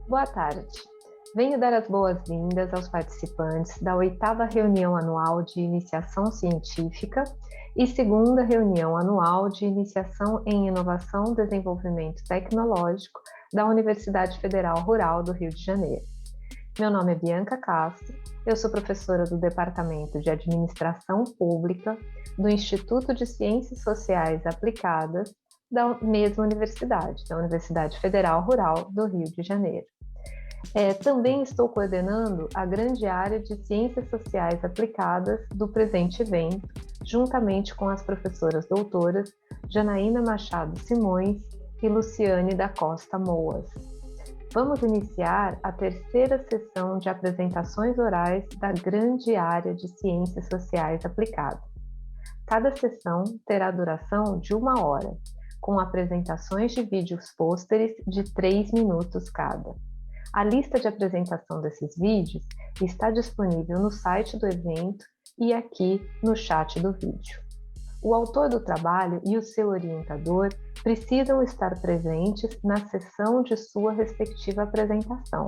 Boa tarde. Venho dar as boas-vindas aos participantes da oitava reunião anual de iniciação científica e segunda reunião anual de iniciação em inovação e desenvolvimento tecnológico da Universidade Federal Rural do Rio de Janeiro. Meu nome é Bianca Castro, eu sou professora do Departamento de Administração Pública do Instituto de Ciências Sociais Aplicadas da mesma universidade, da Universidade Federal Rural do Rio de Janeiro. Também estou coordenando a grande área de Ciências Sociais Aplicadas do presente evento, juntamente com as professoras doutoras Janaína Machado Simões e Luciane da Costa Moas. Vamos iniciar a terceira sessão de apresentações orais da grande área de Ciências Sociais Aplicadas. Cada sessão terá duração de 1 hora, com apresentações de vídeos pôsteres de 3 minutos cada. A lista de apresentação desses vídeos está disponível no site do evento e aqui no chat do vídeo. O autor do trabalho e o seu orientador precisam estar presentes na sessão de sua respectiva apresentação.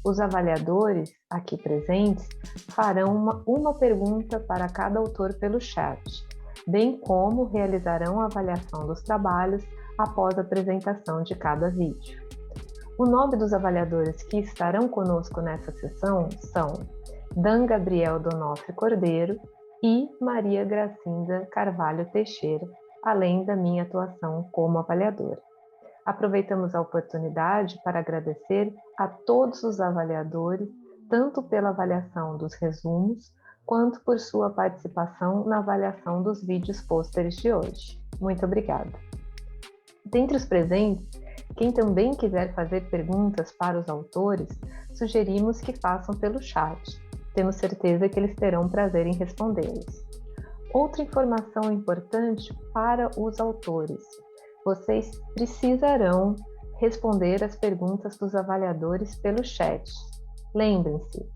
Os avaliadores, aqui presentes, farão uma pergunta para cada autor pelo chat, bem como realizarão a avaliação dos trabalhos após a apresentação de cada vídeo. O nome dos avaliadores que estarão conosco nessa sessão são Dan Gabriel Donofre Cordeiro e Maria Gracinda Carvalho Teixeira, além da minha atuação como avaliadora. Aproveitamos a oportunidade para agradecer a todos os avaliadores, tanto pela avaliação dos resumos, quanto por sua participação na avaliação dos vídeos pôsteres de hoje. Muito obrigada. Dentre os presentes, quem também quiser fazer perguntas para os autores, sugerimos que façam pelo chat. Temos certeza que eles terão prazer em respondê-los. Outra informação importante para os autores: vocês precisarão responder as perguntas dos avaliadores pelo chat. Lembrem-se,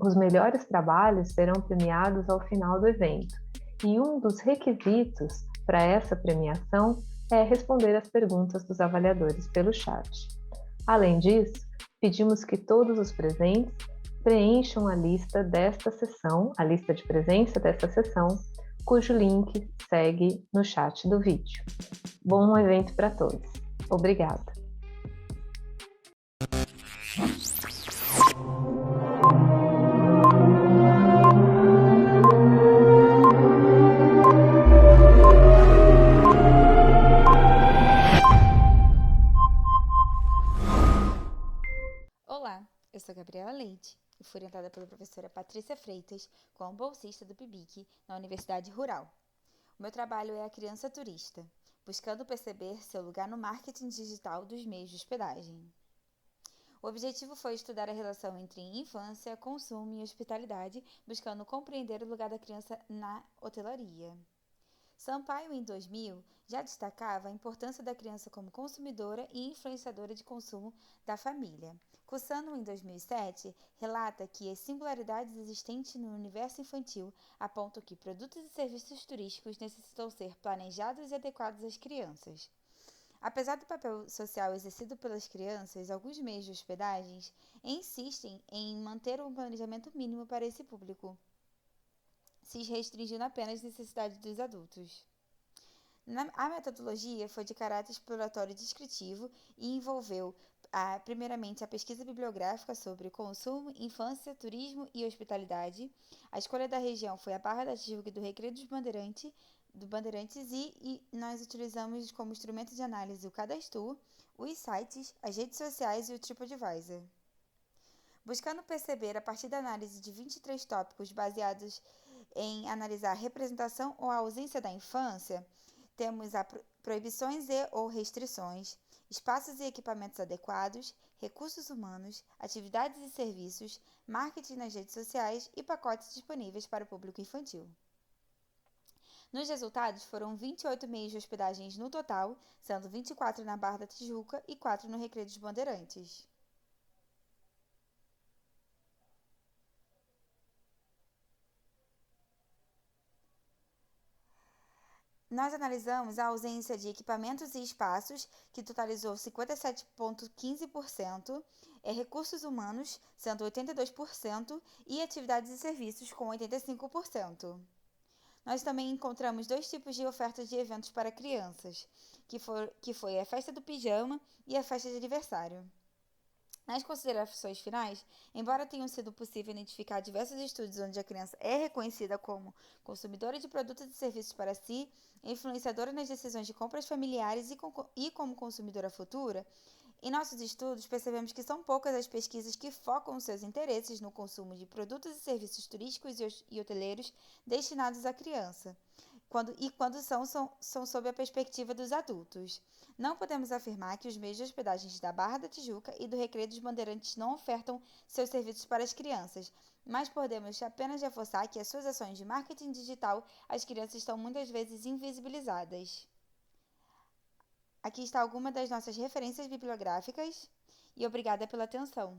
os melhores trabalhos serão premiados ao final do evento, e um dos requisitos para essa premiação é responder as perguntas dos avaliadores pelo chat. Além disso, pedimos que todos os presentes preencham a lista desta sessão, a lista de presença desta sessão, cujo link segue no chat do vídeo. Bom evento para todos. Obrigada. Olá, eu sou Gabriela Leite e fui orientada pela professora Patrícia Freitas como bolsista do PIBIC na Universidade Rural. O meu trabalho é a criança turista, buscando perceber seu lugar no marketing digital dos meios de hospedagem. O objetivo foi estudar a relação entre infância, consumo e hospitalidade, buscando compreender o lugar da criança na hotelaria. Sampaio, em 2000, já destacava a importância da criança como consumidora e influenciadora de consumo da família. Cussano, em 2007, relata que as singularidades existentes no universo infantil apontam que produtos e serviços turísticos necessitam ser planejados e adequados às crianças. Apesar do papel social exercido pelas crianças, alguns meios de hospedagens insistem em manter um planejamento mínimo para esse público, se restringindo apenas às necessidades dos adultos. A metodologia foi de caráter exploratório e descritivo e envolveu, primeiramente, a pesquisa bibliográfica sobre consumo, infância, turismo e hospitalidade. A escolha da região foi a Barra da Tijuca e do Recreio do Bandeirantes e nós utilizamos como instrumento de análise o Cadastro, os sites, as redes sociais e o TripAdvisor. Buscando perceber, a partir da análise de 23 tópicos baseados em analisar a representação ou a ausência da infância, temos proibições e ou restrições, espaços e equipamentos adequados, recursos humanos, atividades e serviços, marketing nas redes sociais e pacotes disponíveis para o público infantil. Nos resultados, foram 28 meios de hospedagens no total, sendo 24 na Barra da Tijuca e 4 no Recreio dos Bandeirantes. Nós analisamos a ausência de equipamentos e espaços, que totalizou 57,15%, recursos humanos, sendo 82%, e atividades e serviços, com 85%. Nós também encontramos dois tipos de ofertas de eventos para crianças, que foi a festa do pijama e a festa de aniversário. Nas considerações finais, embora tenham sido possível identificar diversos estudos onde a criança é reconhecida como consumidora de produtos e serviços para si, influenciadora nas decisões de compras familiares e como consumidora futura, em nossos estudos percebemos que são poucas as pesquisas que focam seus interesses no consumo de produtos e serviços turísticos e hoteleiros destinados à criança, quando são sob a perspectiva dos adultos. Não podemos afirmar que os meios de hospedagem da Barra da Tijuca e do Recreio dos Bandeirantes não ofertam seus serviços para as crianças, mas podemos apenas reforçar que as suas ações de marketing digital, as crianças estão muitas vezes invisibilizadas. Aqui está alguma das nossas referências bibliográficas e obrigada pela atenção.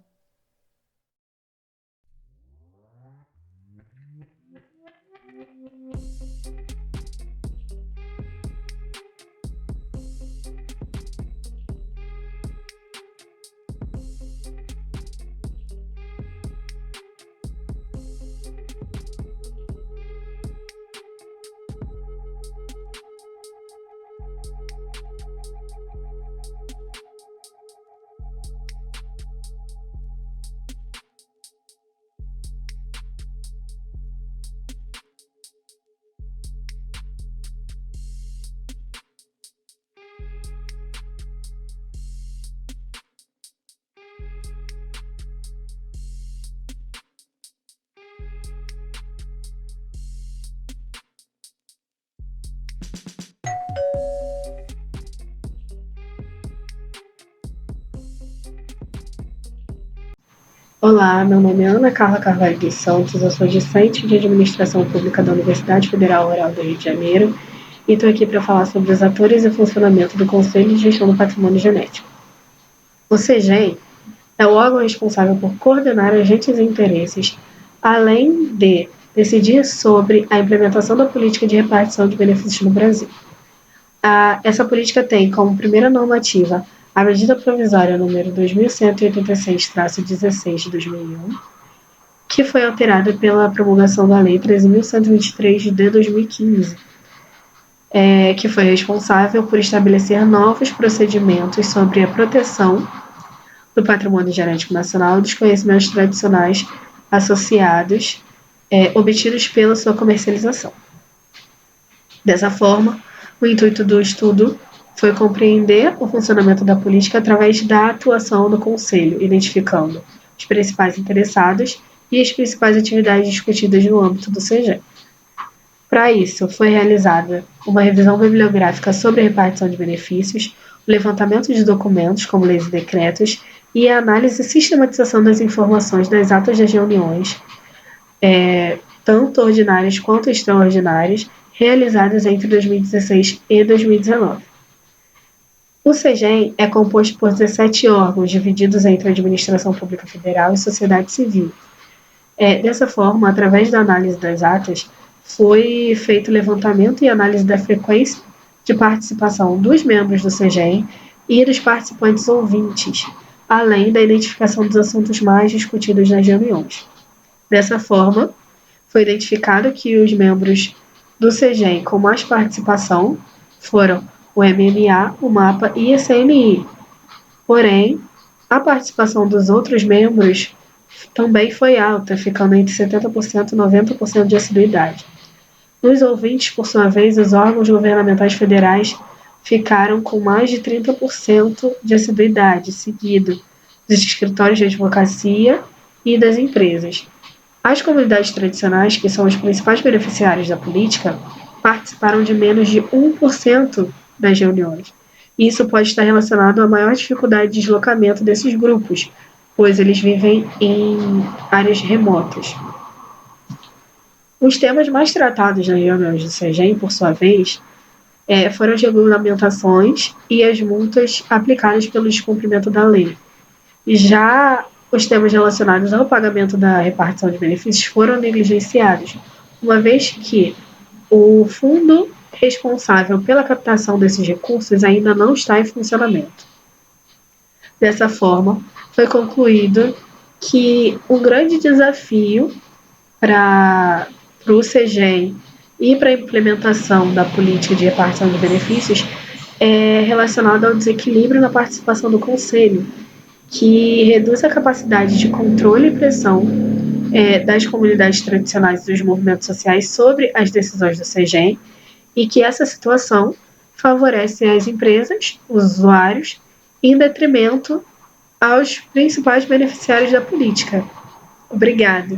Olá, meu nome é Ana Carla Carvalho dos Santos, eu sou discente de Administração Pública da Universidade Federal Rural do Rio de Janeiro e estou aqui para falar sobre os atores e funcionamento do Conselho de Gestão do Patrimônio Genético. O CEGEM é o órgão responsável por coordenar agentes e interesses, além de decidir sobre a implementação da política de repartição de benefícios no Brasil. Essa política tem como primeira normativa a medida provisória número 2186-16 de 2001, que foi alterada pela promulgação da Lei 13.123 de 2015, que foi responsável por estabelecer novos procedimentos sobre a proteção do patrimônio genético nacional e dos conhecimentos tradicionais associados, obtidos pela sua comercialização. Dessa forma, o intuito do estudo foi compreender o funcionamento da política através da atuação do Conselho, identificando os principais interessados e as principais atividades discutidas no âmbito do CEGEM. Para isso, foi realizada uma revisão bibliográfica sobre a repartição de benefícios, o levantamento de documentos, como leis e decretos, e a análise e sistematização das informações das atas das reuniões, tanto ordinárias quanto extraordinárias, realizadas entre 2016 e 2019. O CEGEM é composto por 17 órgãos divididos entre a Administração Pública Federal e sociedade civil. Dessa forma, através da análise das atas, foi feito levantamento e análise da frequência de participação dos membros do CEGEM e dos participantes ouvintes, além da identificação dos assuntos mais discutidos nas reuniões. Dessa forma, foi identificado que os membros do CEGEM com mais participação foram o MMA, o MAPA e a CNI. Porém, a participação dos outros membros também foi alta, ficando entre 70% e 90% de assiduidade. Nos ouvintes, por sua vez, os órgãos governamentais federais ficaram com mais de 30% de assiduidade, seguido dos escritórios de advocacia e das empresas. As comunidades tradicionais, que são os principais beneficiários da política, participaram de menos de 1% das reuniões. Isso pode estar relacionado à maior dificuldade de deslocamento desses grupos, pois eles vivem em áreas remotas. Os temas mais tratados nas reuniões do CEGEM, por sua vez, foram as regulamentações e as multas aplicadas pelo descumprimento da lei. Já os temas relacionados ao pagamento da repartição de benefícios foram negligenciados, uma vez que o Fundo responsável pela captação desses recursos ainda não está em funcionamento. Dessa forma, foi concluído que um grande desafio para o CEGEM e para a implementação da política de repartição de benefícios é relacionado ao desequilíbrio na participação do Conselho, que reduz a capacidade de controle e pressão das comunidades tradicionais e dos movimentos sociais sobre as decisões do CEGEM, e que essa situação favorece as empresas, os usuários, em detrimento aos principais beneficiários da política. Obrigada.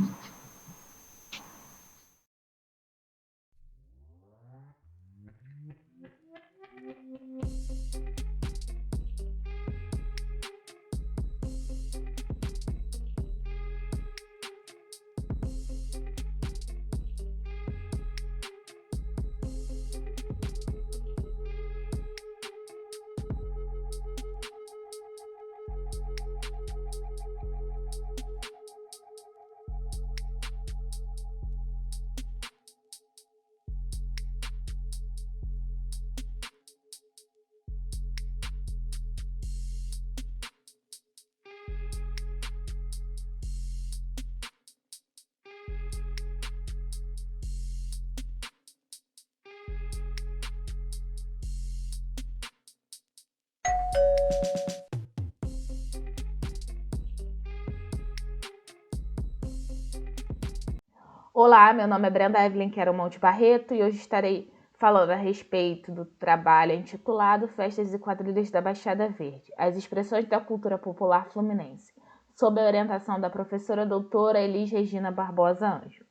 Olá, meu nome é Brenda Evelyn Monte Barreto e hoje estarei falando a respeito do trabalho intitulado Festas e Quadrilhas da Baixada Verde, as expressões da cultura popular fluminense, sob a orientação da professora doutora Elis Regina Barbosa Anjo.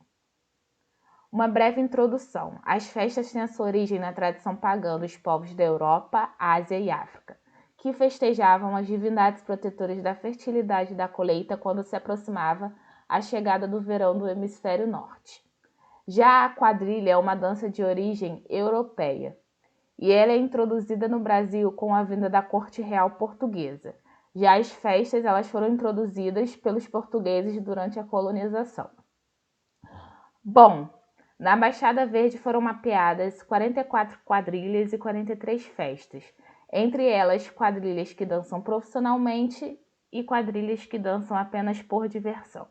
Uma breve introdução. As festas têm a sua origem na tradição pagã dos povos da Europa, Ásia e África, que festejavam as divindades protetoras da fertilidade e da colheita quando se aproximava a chegada do verão do hemisfério norte. Já a quadrilha é uma dança de origem europeia, e ela é introduzida no Brasil com a vinda da corte real portuguesa. Já as festas elas foram introduzidas pelos portugueses durante a colonização. Bom, na Baixada Verde foram mapeadas 44 quadrilhas e 43 festas, entre elas quadrilhas que dançam profissionalmente e quadrilhas que dançam apenas por diversão.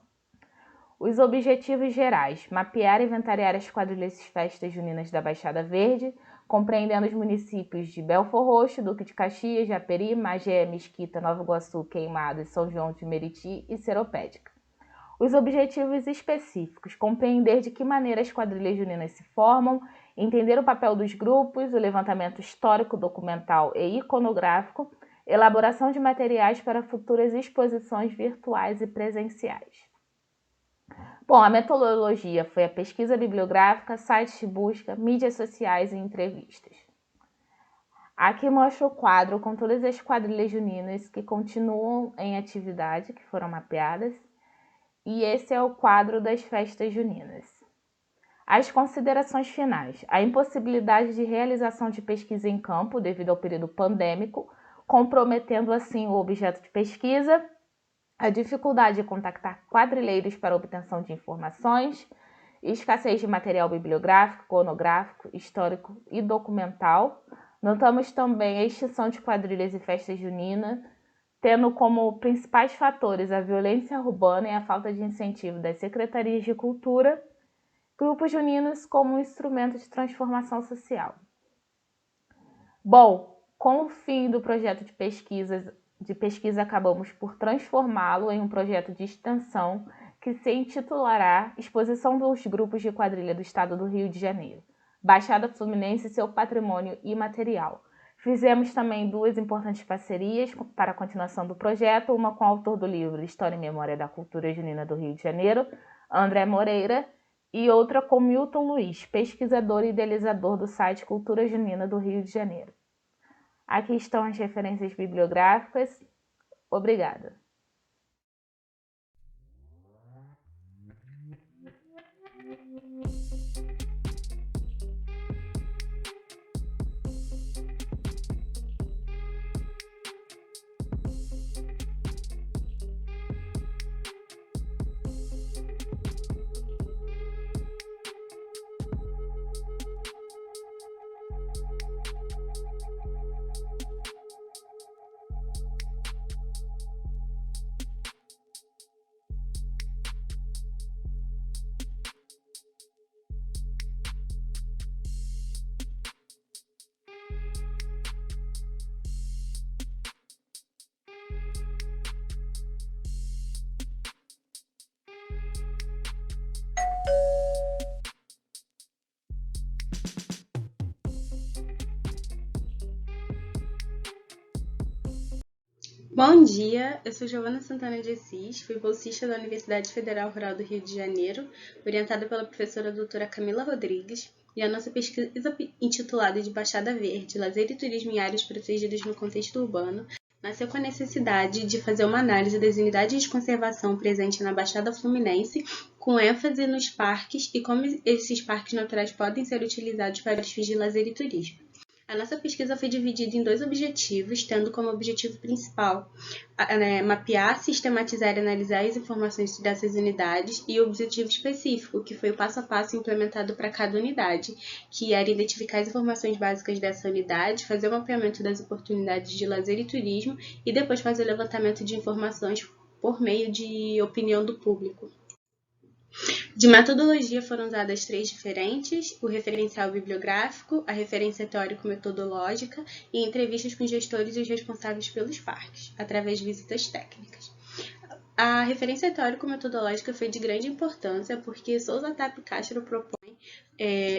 Os objetivos gerais: mapear e inventariar as quadrilhas e festas juninas da Baixada Verde, compreendendo os municípios de Belfor Roxo, Duque de Caxias, Japeri, Magé, Mesquita, Nova Iguaçu, Queimadas, São João de Meriti e Seropédica. Os objetivos específicos: compreender de que maneira as quadrilhas juninas se formam, entender o papel dos grupos, o levantamento histórico, documental e iconográfico, elaboração de materiais para futuras exposições virtuais e presenciais. Bom, a metodologia foi a pesquisa bibliográfica, sites de busca, mídias sociais e entrevistas. Aqui mostra o quadro com todas as quadrilhas juninas que continuam em atividade, que foram mapeadas, e esse é o quadro das festas juninas. As considerações finais: a impossibilidade de realização de pesquisa em campo devido ao período pandêmico, comprometendo assim o objeto de pesquisa, a dificuldade de contactar quadrilheiros para a obtenção de informações, escassez de material bibliográfico, iconográfico, histórico e documental. Notamos também a extinção de quadrilhas e festas juninas, tendo como principais fatores a violência urbana e a falta de incentivo das secretarias de cultura, grupos juninos como um instrumento de transformação social. Bom, com o fim do projeto de pesquisa acabamos por transformá-lo em um projeto de extensão que se intitulará Exposição dos Grupos de Quadrilha do Estado do Rio de Janeiro, Baixada Fluminense e seu patrimônio imaterial. Fizemos também 2 importantes parcerias para a continuação do projeto, uma com o autor do livro História e Memória da Cultura Junina do Rio de Janeiro, André Moreira, e outra com Milton Luiz, pesquisador e idealizador do site Cultura Junina do Rio de Janeiro. Aqui estão as referências bibliográficas. Obrigada. Bom dia, eu sou Giovana Santana de Assis, fui bolsista da Universidade Federal Rural do Rio de Janeiro, orientada pela professora doutora Camila Rodrigues, e a nossa pesquisa intitulada de Baixada Verde, Lazer e Turismo em Áreas Protegidas no Contexto Urbano, nasceu com a necessidade de fazer uma análise das unidades de conservação presentes na Baixada Fluminense, com ênfase nos parques e como esses parques naturais podem ser utilizados para os fins de lazer e turismo. A nossa pesquisa foi dividida em 2 objetivos, tendo como objetivo principal mapear, sistematizar e analisar as informações dessas unidades e o objetivo específico, que foi o passo a passo implementado para cada unidade, que era identificar as informações básicas dessa unidade, fazer o mapeamento das oportunidades de lazer e turismo e depois fazer o levantamento de informações por meio de opinião do público. De metodologia foram usadas 3 diferentes: o referencial bibliográfico, a referência teórico-metodológica e entrevistas com gestores e os responsáveis pelos parques, através de visitas técnicas. A referência teórico-metodológica foi de grande importância porque Souza Tapia Castro propõe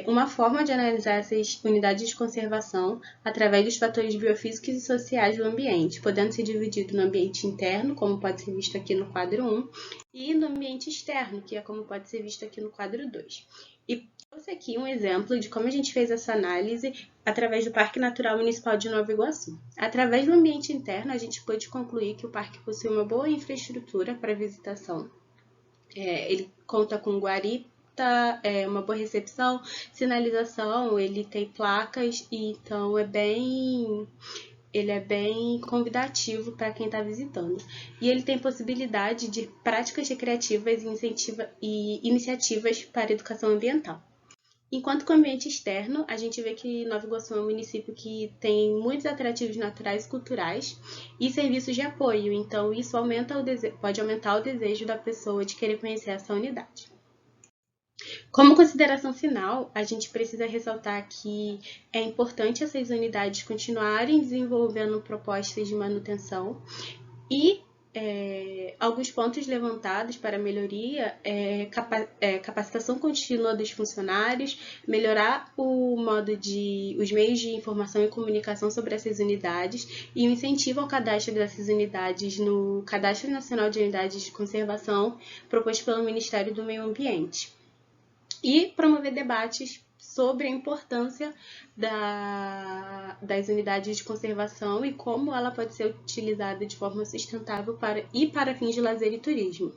uma forma de analisar essas unidades de conservação através dos fatores biofísicos e sociais do ambiente, podendo ser dividido no ambiente interno, como pode ser visto aqui no quadro 1, e no ambiente externo, que é como pode ser visto aqui no quadro 2. E trouxe aqui um exemplo de como a gente fez essa análise através do Parque Natural Municipal de Nova Iguaçu. Através do ambiente interno, a gente pôde concluir que o parque possui uma boa infraestrutura para visitação. Ele conta com guarita, uma boa recepção, sinalização, ele tem placas, e então ele é bem convidativo para quem está visitando. E ele tem possibilidade de práticas recreativas e iniciativas para educação ambiental. Enquanto que o ambiente externo, a gente vê que Nova Iguaçu é um município que tem muitos atrativos naturais e culturais e serviços de apoio, então isso pode aumentar o desejo da pessoa de querer conhecer essa unidade. Como consideração final, a gente precisa ressaltar que é importante essas unidades continuarem desenvolvendo propostas de manutenção e alguns pontos levantados para melhoria capacitação contínua dos funcionários, melhorar os meios de informação e comunicação sobre essas unidades e o incentivo ao cadastro dessas unidades no Cadastro Nacional de Unidades de Conservação proposto pelo Ministério do Meio Ambiente. E promover debates sobre a importância das unidades de conservação e como ela pode ser utilizada de forma sustentável para fins de lazer e turismo.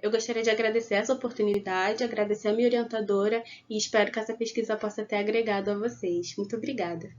Eu gostaria de agradecer essa oportunidade, agradecer a minha orientadora e espero que essa pesquisa possa ter agregado a vocês. Muito obrigada.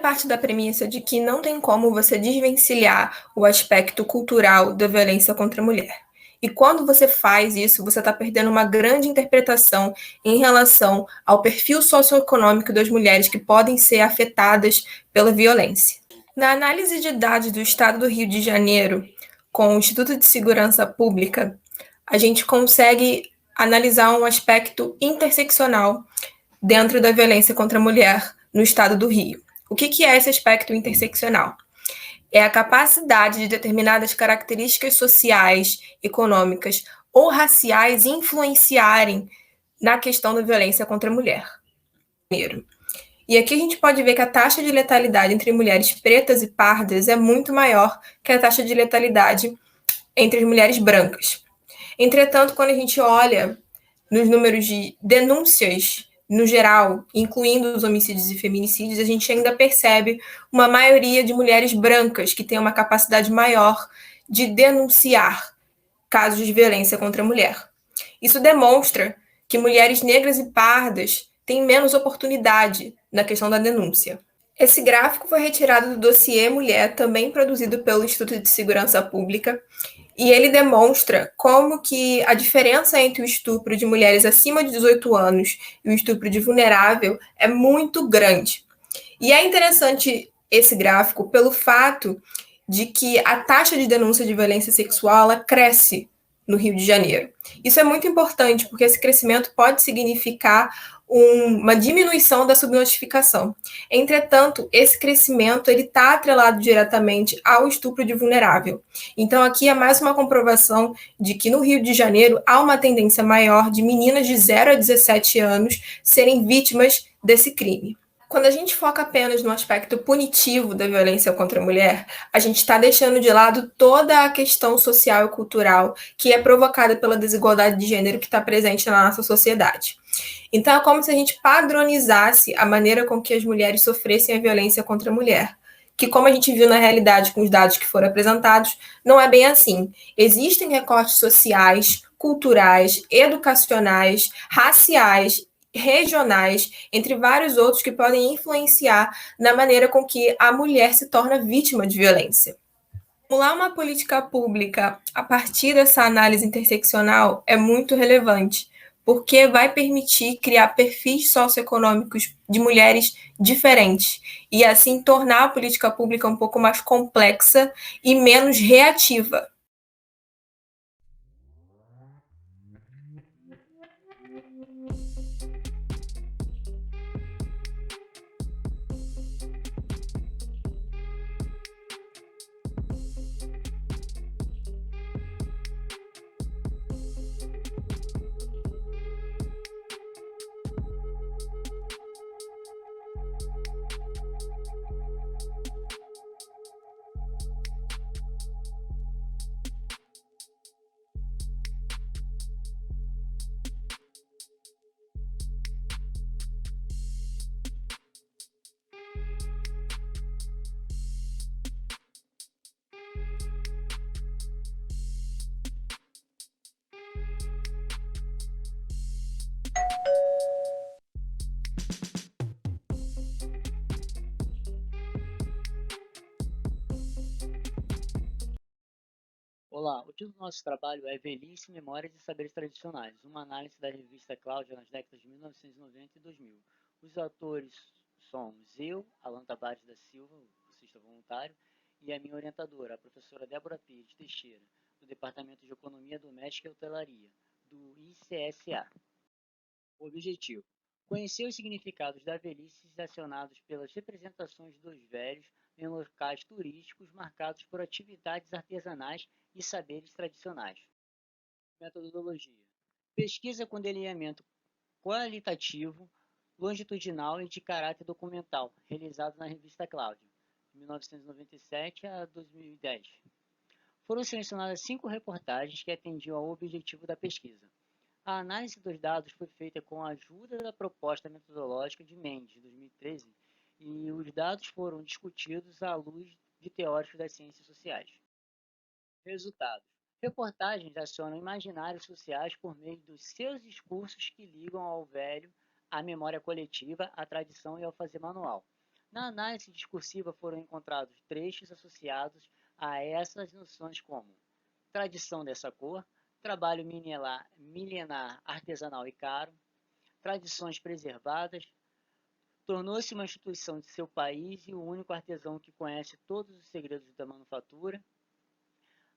Parte da premissa de que não tem como você desvencilhar o aspecto cultural da violência contra a mulher. E quando você faz isso, você está perdendo uma grande interpretação em relação ao perfil socioeconômico das mulheres que podem ser afetadas pela violência. Na análise de dados do Estado do Rio de Janeiro, com o Instituto de Segurança Pública, a gente consegue analisar um aspecto interseccional dentro da violência contra a mulher no Estado do Rio. O que é esse aspecto interseccional? É a capacidade de determinadas características sociais, econômicas ou raciais influenciarem na questão da violência contra a mulher. E aqui a gente pode ver que a taxa de letalidade entre mulheres pretas e pardas é muito maior que a taxa de letalidade entre as mulheres brancas. Entretanto, quando a gente olha nos números de denúncias no geral, incluindo os homicídios e feminicídios, a gente ainda percebe uma maioria de mulheres brancas que têm uma capacidade maior de denunciar casos de violência contra a mulher. Isso demonstra que mulheres negras e pardas têm menos oportunidade na questão da denúncia. Esse gráfico foi retirado do dossiê Mulher, também produzido pelo Instituto de Segurança Pública, e ele demonstra como que a diferença entre o estupro de mulheres acima de 18 anos e o estupro de vulnerável é muito grande. E é interessante esse gráfico pelo fato de que a taxa de denúncia de violência sexual ela cresce no Rio de Janeiro. Isso é muito importante, porque esse crescimento pode significar uma diminuição da subnotificação. Entretanto, esse crescimento ele está atrelado diretamente ao estupro de vulnerável. Então, aqui é mais uma comprovação de que no Rio de Janeiro há uma tendência maior de meninas de 0 a 17 anos serem vítimas desse crime. Quando a gente foca apenas no aspecto punitivo da violência contra a mulher, a gente está deixando de lado toda a questão social e cultural que é provocada pela desigualdade de gênero que está presente na nossa sociedade. Então, é como se a gente padronizasse a maneira com que as mulheres sofressem a violência contra a mulher. Que, como a gente viu na realidade com os dados que foram apresentados, não é bem assim. Existem recortes sociais, culturais, educacionais, raciais, regionais, entre vários outros que podem influenciar na maneira com que a mulher se torna vítima de violência. Formular uma política pública a partir dessa análise interseccional é muito relevante, porque vai permitir criar perfis socioeconômicos de mulheres diferentes e assim tornar a política pública um pouco mais complexa e menos reativa. Olá, o título do nosso trabalho é Velhice, Memórias e Saberes Tradicionais, uma análise da revista Cláudia nas décadas de 1990 e 2000. Os autores somos eu, Alan Tavares da Silva, bolsista voluntário, e a minha orientadora, a professora Débora Pires Teixeira, do Departamento de Economia Doméstica e Hotelaria, do ICSA. O objetivo: conhecer os significados da velhice acionados pelas representações dos velhos em locais turísticos marcados por atividades artesanais e saberes tradicionais. Metodologia: pesquisa com delineamento qualitativo, longitudinal e de caráter documental, realizado na revista Cláudia, de 1997 a 2010. Foram selecionadas 5 reportagens que atendiam ao objetivo da pesquisa. A análise dos dados foi feita com a ajuda da proposta metodológica de Mendes, de 2013, e os dados foram discutidos à luz de teóricos das ciências sociais. Resultados: reportagens acionam imaginários sociais por meio dos seus discursos que ligam ao velho, à memória coletiva, à tradição e ao fazer manual. Na análise discursiva foram encontrados trechos associados a essas noções como tradição dessa cor, trabalho milenar artesanal e caro, tradições preservadas, tornou-se uma instituição de seu país e o único artesão que conhece todos os segredos da manufatura,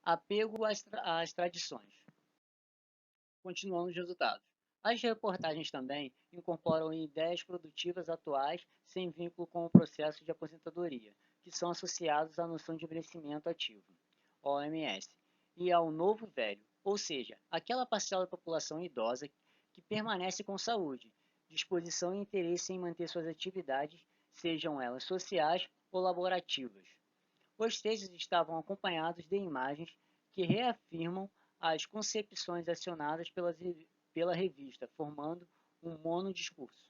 apego às tradições. Continuando os resultados. As reportagens também incorporam ideias produtivas atuais sem vínculo com o processo de aposentadoria, que são associados à noção de envelhecimento ativo, OMS, e ao novo velho, ou seja, aquela parcela da população idosa que permanece com saúde, disposição e interesse em manter suas atividades, sejam elas sociais ou laborativas. Os textos estavam acompanhados de imagens que reafirmam as concepções acionadas pela revista, formando um monodiscurso.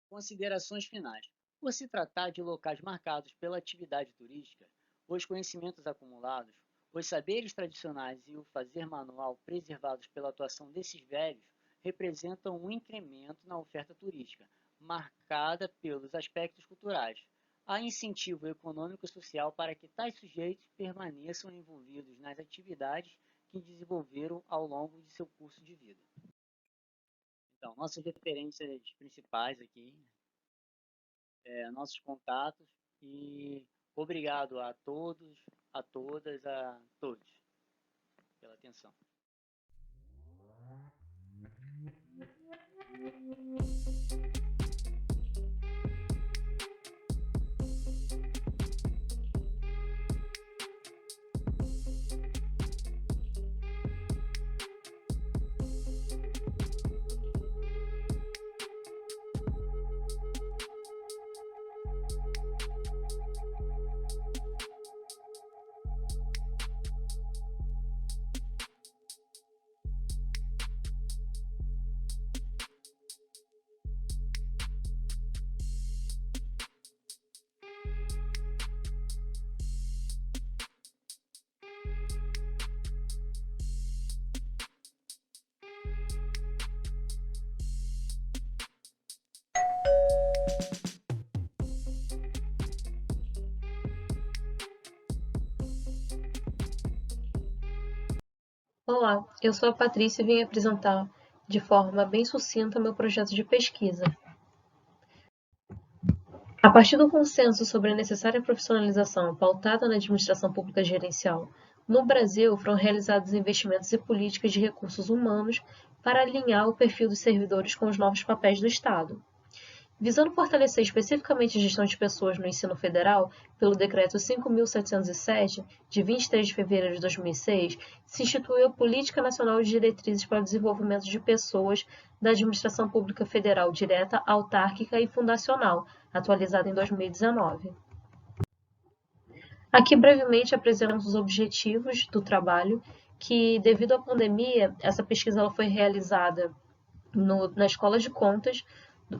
Considerações finais. Por se tratar de locais marcados pela atividade turística, os conhecimentos acumulados, os saberes tradicionais e o fazer manual preservados pela atuação desses velhos representam um incremento na oferta turística, marcada pelos aspectos culturais. Há incentivo econômico e social para que tais sujeitos permaneçam envolvidos nas atividades que desenvolveram ao longo de seu curso de vida. Então, nossas referências principais aqui, nossos contatos, e obrigado a todos, a todas, a todos pela atenção. Olá, eu sou a Patrícia e vim apresentar de forma bem sucinta meu projeto de pesquisa. A partir do consenso sobre a necessária profissionalização pautada na administração pública gerencial, no Brasil foram realizados investimentos e políticas de recursos humanos para alinhar o perfil dos servidores com os novos papéis do Estado. Visando fortalecer especificamente a gestão de pessoas no ensino federal, pelo Decreto 5.707, de 23 de fevereiro de 2006, se instituiu a Política Nacional de Diretrizes para o Desenvolvimento de Pessoas da Administração Pública Federal Direta, Autárquica e Fundacional, atualizada em 2019. Aqui, brevemente, apresentamos os objetivos do trabalho, que, devido à pandemia, essa pesquisa ela foi realizada na Escola de Contas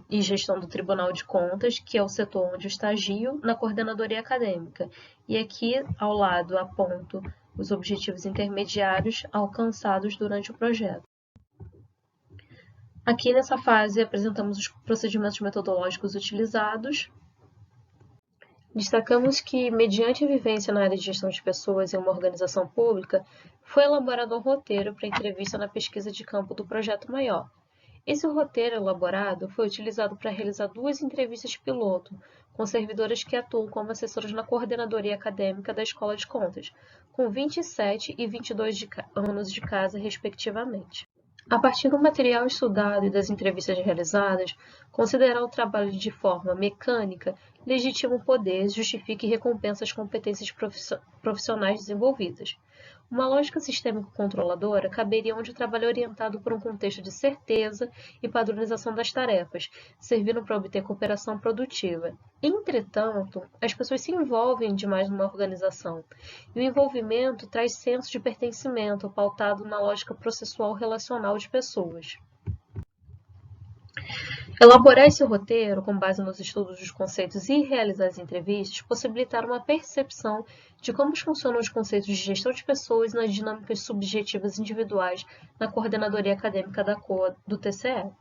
e Gestão do Tribunal de Contas, que é o setor onde eu estagio, na coordenadoria acadêmica. E aqui, ao lado, aponto os objetivos intermediários alcançados durante o projeto. Aqui, nessa fase, apresentamos os procedimentos metodológicos utilizados. Destacamos que, mediante a vivência na área de gestão de pessoas em uma organização pública, foi elaborado um roteiro para entrevista na pesquisa de campo do projeto maior. Esse roteiro elaborado foi utilizado para realizar 2 entrevistas piloto com servidoras que atuam como assessoras na coordenadoria acadêmica da Escola de Contas, com 27 e 22 anos de casa, respectivamente. A partir do material estudado e das entrevistas realizadas, considerar o trabalho de forma mecânica legitima o poder, justifica e recompensa as competências profissionais desenvolvidas. Uma lógica sistêmico-controladora caberia onde o trabalho é orientado por um contexto de certeza e padronização das tarefas, servindo para obter cooperação produtiva. Entretanto, as pessoas se envolvem demais numa organização, e o envolvimento traz senso de pertencimento, pautado na lógica processual relacional de pessoas. Elaborar esse roteiro, com base nos estudos dos conceitos e realizar as entrevistas, possibilitar uma percepção de como funcionam os conceitos de gestão de pessoas nas dinâmicas subjetivas individuais na coordenadoria acadêmica da COA do TCE.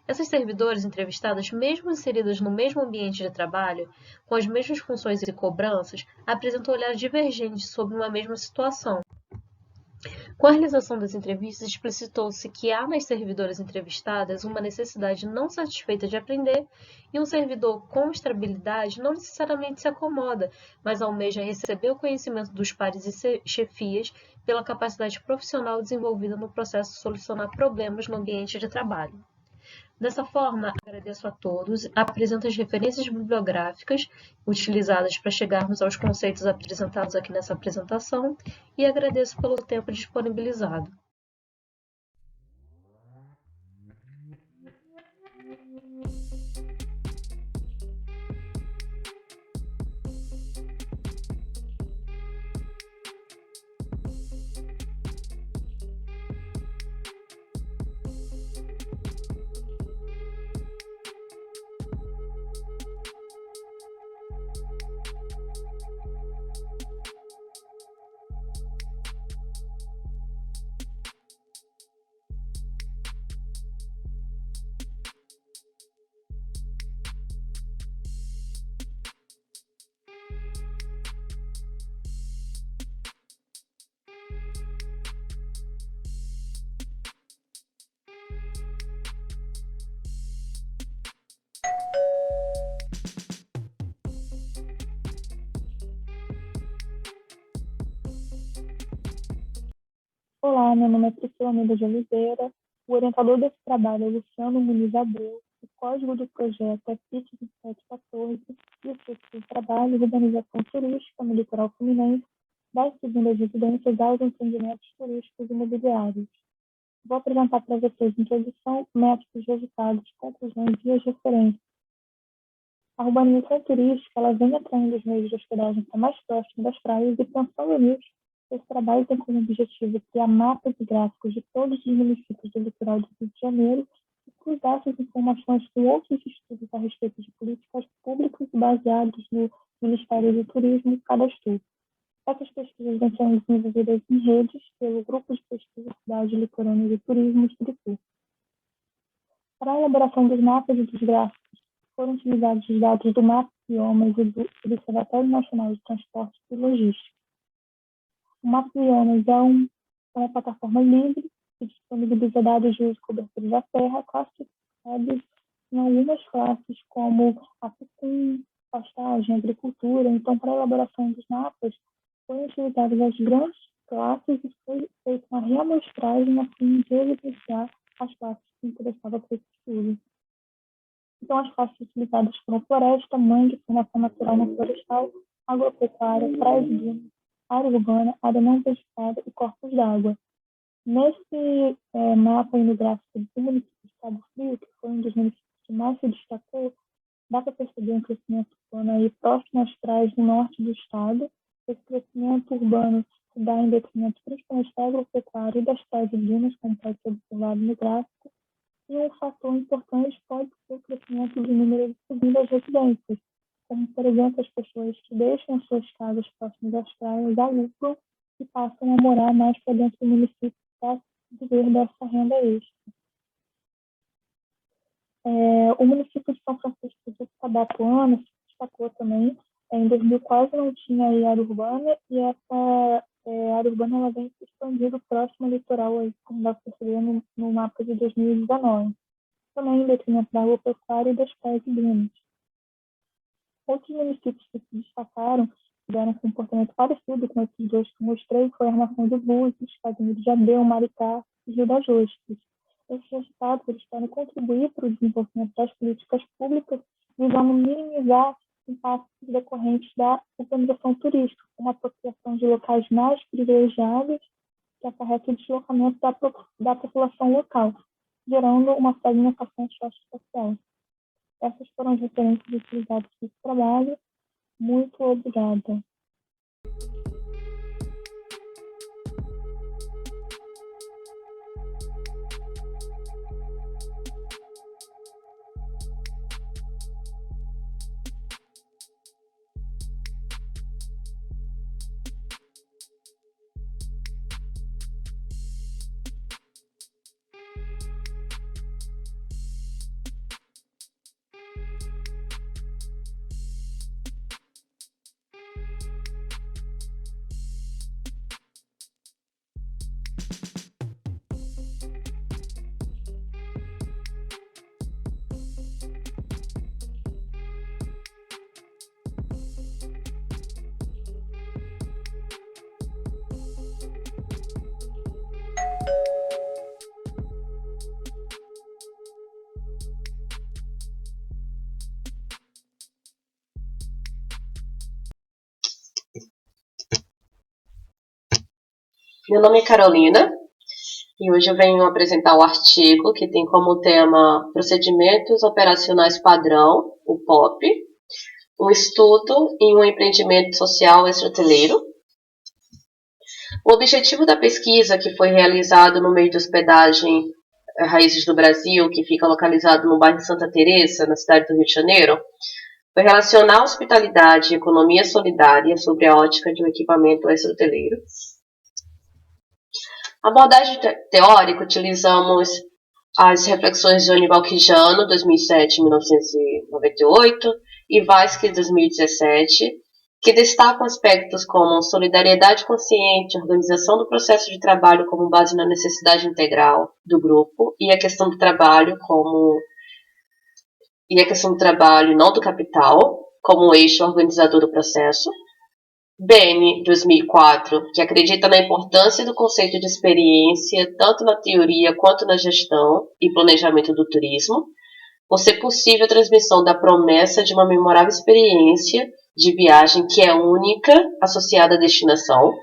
Essas servidoras entrevistadas, mesmo inseridas no mesmo ambiente de trabalho, com as mesmas funções e cobranças, apresentam olhares divergentes sobre uma mesma situação. Com a realização das entrevistas, explicitou-se que há nas servidoras entrevistadas uma necessidade não satisfeita de aprender e um servidor com estabilidade não necessariamente se acomoda, mas almeja receber o conhecimento dos pares e chefias pela capacidade profissional desenvolvida no processo de solucionar problemas no ambiente de trabalho. Dessa forma, agradeço a todos, apresento as referências bibliográficas utilizadas para chegarmos aos conceitos apresentados aqui nessa apresentação e agradeço pelo tempo disponibilizado. Olá, meu nome é Priscila Almeida de Oliveira. O orientador desse trabalho é Luciano Muniz Abreu. O código do projeto é PIT 2714 e o título do trabalho é Urbanização Turística no Litoral Fluminense, das segundas residências aos empreendimentos turísticos e imobiliários. Vou apresentar para vocês introdução, métodos, resultados, conclusões e as referências. A urbanização turística ela vem atraindo os meios de hospedagem para mais próximo das praias e, pensando nisso, esse trabalho tem como objetivo criar mapas e gráficos de todos os municípios do litoral do Rio de Janeiro e cruzar essas informações com outros estudos a respeito de políticas públicas baseados no Ministério do Turismo Cadastro. Essas pesquisas vêm sendo desenvolvidas em redes pelo Grupo de Pesquisa Cidade Litorânea de Turismo Estrutur. Para a elaboração dos mapas e dos gráficos, foram utilizados os dados do Mapa Biomas e do Observatório Nacional de Transporte e Logística. O Mapa Biomas é uma plataforma livre que disponibiliza dados de uso e cobertura da terra classificados em algumas classes como apicum, pastagem, agricultura. Então, para a elaboração dos mapas, foram utilizadas as grandes classes e foi feita uma reamostragem a fim de evidenciar as classes que interessavam para esse estudo. Então, as classes utilizadas foram floresta, mangue, formação natural não florestal, agropecuária, praias e dunas, área urbana, área não vegetada e corpos d'água. Nesse mapa e no gráfico do município de Cabo Frio, que foi um dos municípios que mais se destacou, dá para perceber um crescimento urbano aí próximo às praias do norte do estado. Esse crescimento urbano se dá em detrimento principalmente da agropecuária e das praias e dunas, como pode ser observado no gráfico. E um fator importante pode ser o crescimento do número de segundas residências, como, por exemplo, as pessoas que deixam suas casas próximas das praias, alugam e passam a morar mais para dentro do município para viver dessa renda extra. O município de São Francisco do Tabapuana se destacou também. Em 2000 quase não tinha aí área urbana e essa área urbana ela vem se expandindo próximo ao litoral, aí, como dá para perceber no mapa de 2019. Também em detrimento da agropecuária e das praias e dunas. Outros municípios que se destacaram tiveram um comportamento parecido com esses dois que mostrei, foi a Armação de Búzios, Casimiro de Abreu, Maricá e Rio das Ostras. Esses resultados eles podem contribuir para o desenvolvimento das políticas públicas, visando minimizar impactos decorrentes da urbanização turística, como a apropriação de locais mais privilegiados que acarreta o deslocamento da população local, gerando uma fragmentação socioespacial. Essas foram as referências utilizadas nesse trabalho. Muito obrigada. Meu nome é Carolina e hoje eu venho apresentar o artigo que tem como tema Procedimentos Operacionais Padrão, o POP, um estudo em um empreendimento social extra-hoteleiro. O objetivo da pesquisa, que foi realizado no meio de hospedagem Raízes do Brasil, que fica localizado no bairro Santa Teresa, na cidade do Rio de Janeiro, foi relacionar a hospitalidade e economia solidária sobre a ótica de um equipamento extra-hoteleiro. A abordagem teórica, utilizamos as reflexões de Aníbal Quijano, 2007-1998, e Vasque, 2017, que destacam aspectos como solidariedade consciente, organização do processo de trabalho como base na necessidade integral do grupo, e a questão do trabalho e não do capital, como eixo organizador do processo. Bene, 2004, que acredita na importância do conceito de experiência, tanto na teoria quanto na gestão e planejamento do turismo, por ser possível a transmissão da promessa de uma memorável experiência de viagem que é única, associada à destinação.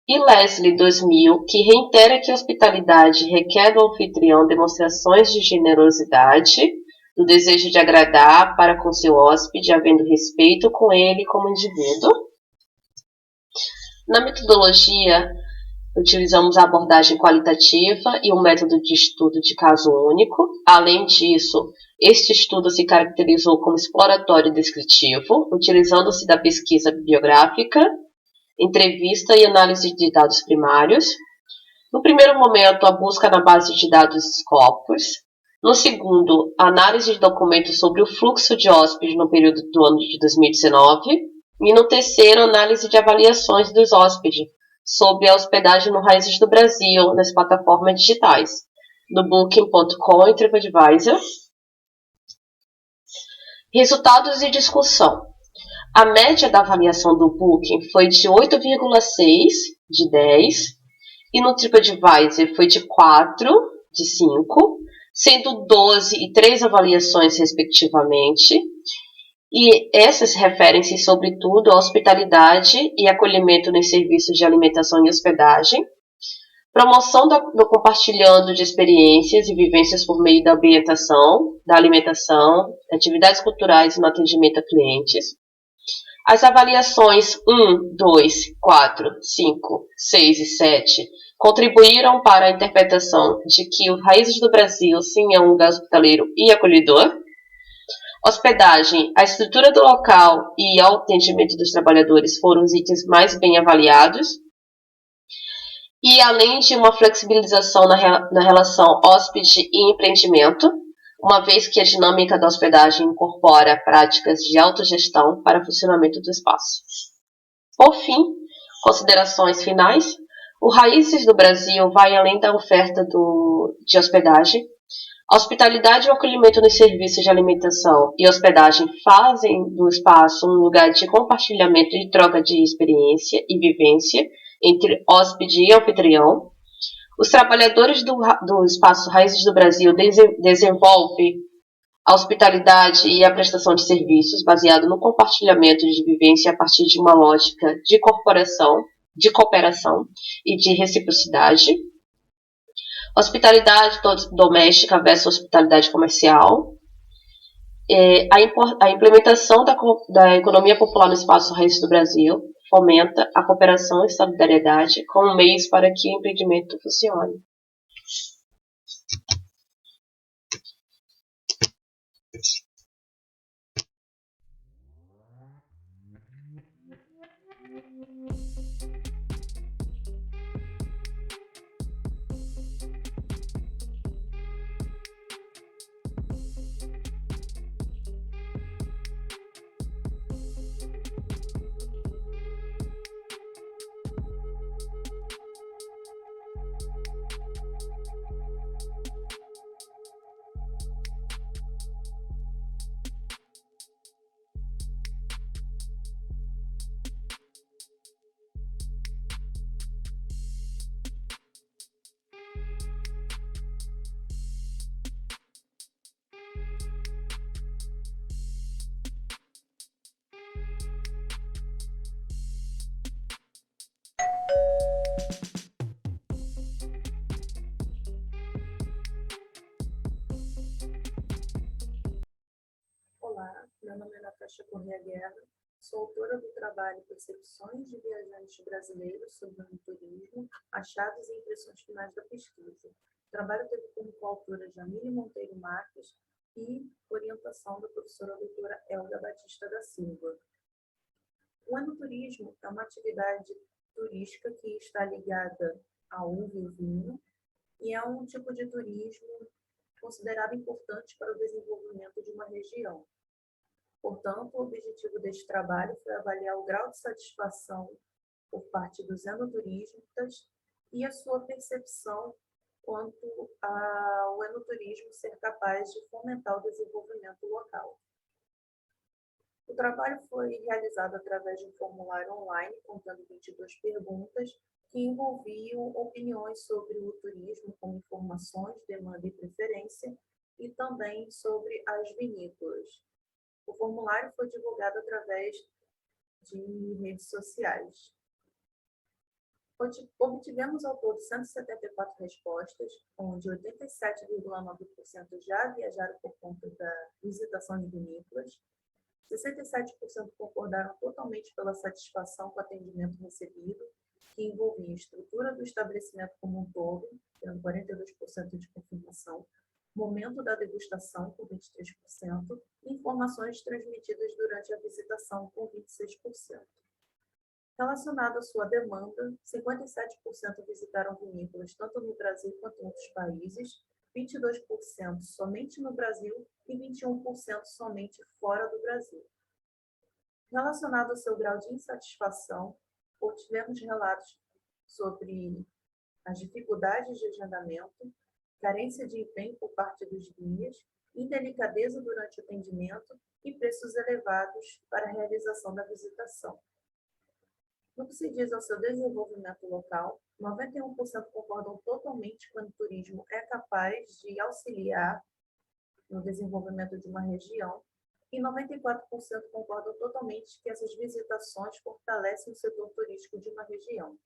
E Leslie, 2000, que reitera que a hospitalidade requer do anfitrião demonstrações de generosidade, do desejo de agradar para com seu hóspede, havendo respeito com ele como indivíduo. Na metodologia, utilizamos a abordagem qualitativa e um método de estudo de caso único. Além disso, este estudo se caracterizou como exploratório e descritivo, utilizando-se da pesquisa bibliográfica, entrevista e análise de dados primários. No primeiro momento, a busca na base de dados Scopus. No segundo, a análise de documentos sobre o fluxo de hóspedes no período do ano de 2019. E no terceiro, análise de avaliações dos hóspedes sobre a hospedagem no Raízes do Brasil, nas plataformas digitais, do Booking.com e TripAdvisor. Resultados e discussão. A média da avaliação do Booking foi de 8,6 de 10 e no TripAdvisor foi de 4 de 5, sendo 12 e 3 avaliações respectivamente. E essas referem-se sobretudo à hospitalidade e acolhimento nos serviços de alimentação e hospedagem, promoção do compartilhando de experiências e vivências por meio da ambientação, da alimentação, atividades culturais e no atendimento a clientes. As avaliações 1, 2, 4, 5, 6 e 7 contribuíram para a interpretação de que o Raízes do Brasil sim é um lugar hospitaleiro e acolhedor. Hospedagem, a estrutura do local e o atendimento dos trabalhadores foram os itens mais bem avaliados. E além de uma flexibilização na relação hóspede e empreendimento, uma vez que a dinâmica da hospedagem incorpora práticas de autogestão para o funcionamento do espaço. Por fim, considerações finais. O Raízes do Brasil vai além da oferta de hospedagem. A hospitalidade e o acolhimento nos serviços de alimentação e hospedagem fazem do espaço um lugar de compartilhamento e troca de experiência e vivência entre hóspede e anfitrião. Os trabalhadores do espaço Raízes do Brasil desenvolvem a hospitalidade e a prestação de serviços baseado no compartilhamento de vivência a partir de uma lógica de cooperação e de reciprocidade. Hospitalidade doméstica versus hospitalidade comercial. A implementação da economia popular no espaço Raízes do Brasil fomenta a cooperação e solidariedade como meios para que o empreendimento funcione. Olá, meu nome é Natasha Corrêa Guerra, sou autora do trabalho Percepções de Viajantes Brasileiros sobre o Turismo, Achados e Impressões Finais da Pesquisa. O trabalho teve como coautora Jamile Monteiro Marques e orientação da professora doutora Elga Batista da Silva. O enoturismo é uma atividade turística que está ligada à uva e vinho e é um tipo de turismo considerado importante para o desenvolvimento de uma região. Portanto, o objetivo deste trabalho foi avaliar o grau de satisfação por parte dos enoturistas e a sua percepção quanto ao enoturismo ser capaz de fomentar o desenvolvimento local. O trabalho foi realizado através de um formulário online contendo 22 perguntas que envolviam opiniões sobre o turismo, como informações, demanda e preferência, e também sobre as vinícolas. O formulário foi divulgado através de redes sociais. Obtivemos ao todo 174 respostas, onde 87,9% já viajaram por conta da visitação de vinícolas, 67% concordaram totalmente pela satisfação com o atendimento recebido, que envolvia a estrutura do estabelecimento como um todo, tendo 42% de confirmação, momento da degustação, com 23%, e informações transmitidas durante a visitação, com 26%. Relacionado à sua demanda, 57% visitaram vinícolas tanto no Brasil quanto em outros países, 22% somente no Brasil e 21% somente fora do Brasil. Relacionado ao seu grau de insatisfação, obtivemos relatos sobre as dificuldades de agendamento, carência de empenho por parte dos guias, indelicadeza durante o atendimento e preços elevados para a realização da visitação. No que se diz ao seu desenvolvimento local, 91% concordam totalmente que o turismo é capaz de auxiliar no desenvolvimento de uma região e 94% concordam totalmente que essas visitações fortalecem o setor turístico de uma região.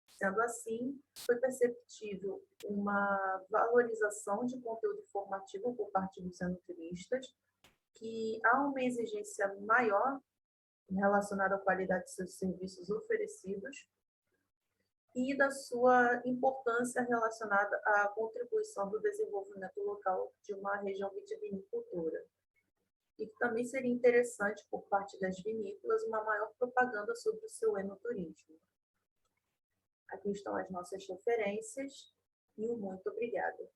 Sendo assim, foi perceptível uma valorização de conteúdo formativo por parte dos enoturistas, que há uma exigência maior relacionada à qualidade de seus serviços oferecidos e da sua importância relacionada à contribuição do desenvolvimento local de uma região vitivinicultora. E que também seria interessante, por parte das vinícolas, uma maior propaganda sobre o seu enoturismo. Aqui estão as nossas referências e um muito obrigada.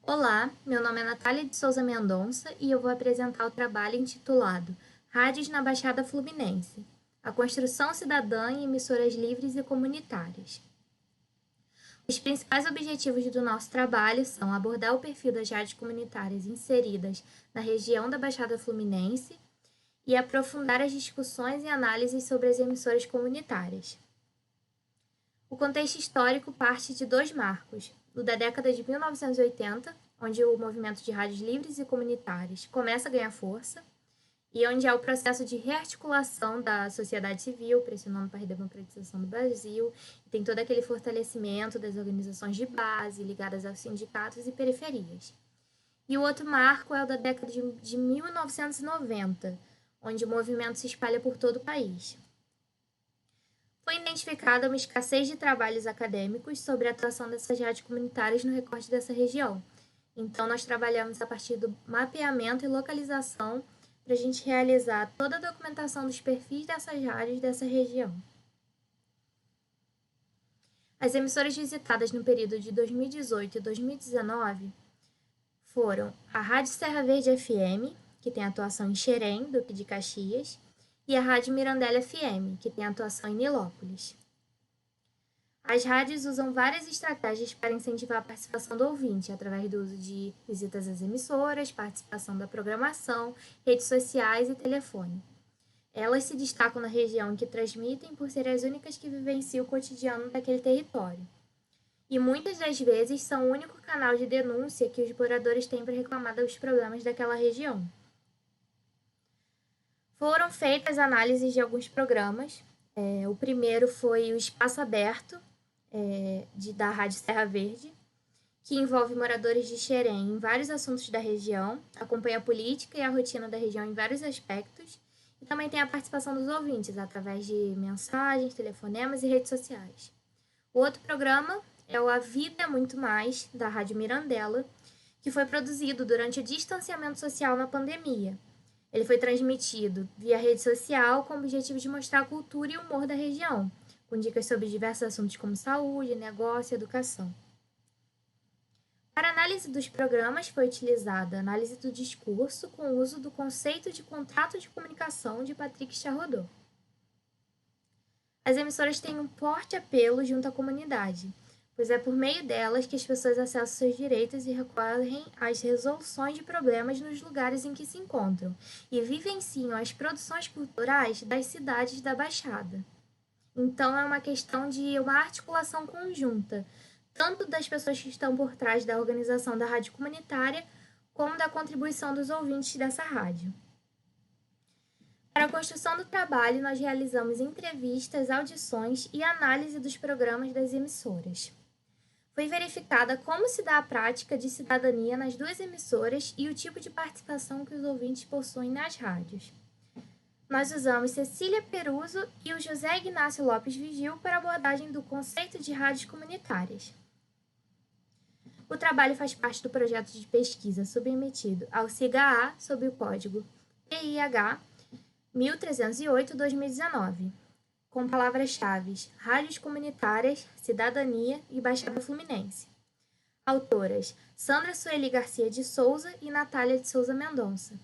Olá, meu nome é Natália de Souza Mendonça e eu vou apresentar o trabalho intitulado Rádios na Baixada Fluminense, a construção cidadã em emissoras livres e comunitárias. Os principais objetivos do nosso trabalho são abordar o perfil das rádios comunitárias inseridas na região da Baixada Fluminense e aprofundar as discussões e análises sobre as emissoras comunitárias. O contexto histórico parte de dois marcos, o da década de 1980, onde o movimento de rádios livres e comunitárias começa a ganhar força, e onde há o processo de rearticulação da sociedade civil, pressionando para a redemocratização do Brasil, e tem todo aquele fortalecimento das organizações de base, ligadas aos sindicatos e periferias. E o outro marco é o da década de 1990, onde o movimento se espalha por todo o país. Foi identificada uma escassez de trabalhos acadêmicos sobre a atuação dessas rádios comunitárias no recorte dessa região. Então, nós trabalhamos a partir do mapeamento e localização para a gente realizar toda a documentação dos perfis dessas rádios dessa região. As emissoras visitadas no período de 2018 e 2019 foram a Rádio Serra Verde FM, que tem atuação em Xerém, Duque de Caxias, e a Rádio Mirandela FM, que tem atuação em Nilópolis. As rádios usam várias estratégias para incentivar a participação do ouvinte, através do uso de visitas às emissoras, participação da programação, redes sociais e telefone. Elas se destacam na região em que transmitem por serem as únicas que vivenciam o cotidiano daquele território. e muitas das vezes são o único canal de denúncia que os moradores têm para reclamar dos problemas daquela região. Foram feitas análises de alguns programas. O primeiro foi o Espaço Aberto, da Rádio Serra Verde, que envolve moradores de Xerém em vários assuntos da região, acompanha a política e a rotina da região em vários aspectos, e também tem a participação dos ouvintes através de mensagens, telefonemas e redes sociais. O outro programa é o A Vida é Muito Mais, da Rádio Mirandela, que foi produzido durante o distanciamento social na pandemia. Ele foi transmitido via rede social com o objetivo de mostrar a cultura e o humor da região, com dicas sobre diversos assuntos como saúde, negócio e educação. Para a análise dos programas foi utilizada a análise do discurso com o uso do conceito de contrato de comunicação de Patrick Charrodot. As emissoras têm um forte apelo junto à comunidade, pois é por meio delas que as pessoas acessam seus direitos e recorrem às resoluções de problemas nos lugares em que se encontram e vivenciam as produções culturais das cidades da Baixada. Então, é uma questão de uma articulação conjunta, tanto das pessoas que estão por trás da organização da rádio comunitária, como da contribuição dos ouvintes dessa rádio. Para a construção do trabalho, nós realizamos entrevistas, audições e análise dos programas das emissoras. Foi verificada como se dá a prática de cidadania nas duas emissoras e o tipo de participação que os ouvintes possuem nas rádios. Nós usamos Cecília Peruso e o José Ignácio Lopes Vigil para a abordagem do conceito de rádios comunitárias. O trabalho faz parte do projeto de pesquisa submetido ao SIGA-A sob o código PIH 1308-2019, com palavras-chave rádios comunitárias, cidadania e Baixada Fluminense. Autoras Sandra Sueli Garcia de Souza e Natália de Souza Mendonça.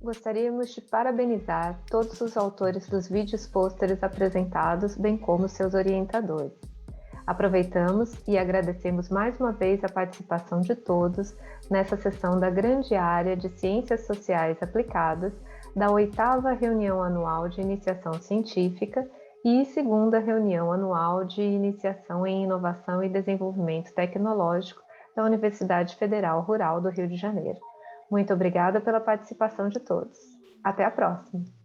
Gostaríamos de parabenizar todos os autores dos vídeos pôsteres apresentados, bem como seus orientadores. Aproveitamos e agradecemos mais uma vez a participação de todos nessa sessão da grande área de Ciências Sociais Aplicadas da 8ª Reunião Anual de Iniciação Científica e 2ª Reunião Anual de Iniciação em Inovação e Desenvolvimento Tecnológico da Universidade Federal Rural do Rio de Janeiro. Muito obrigada pela participação de todos. Até a próxima!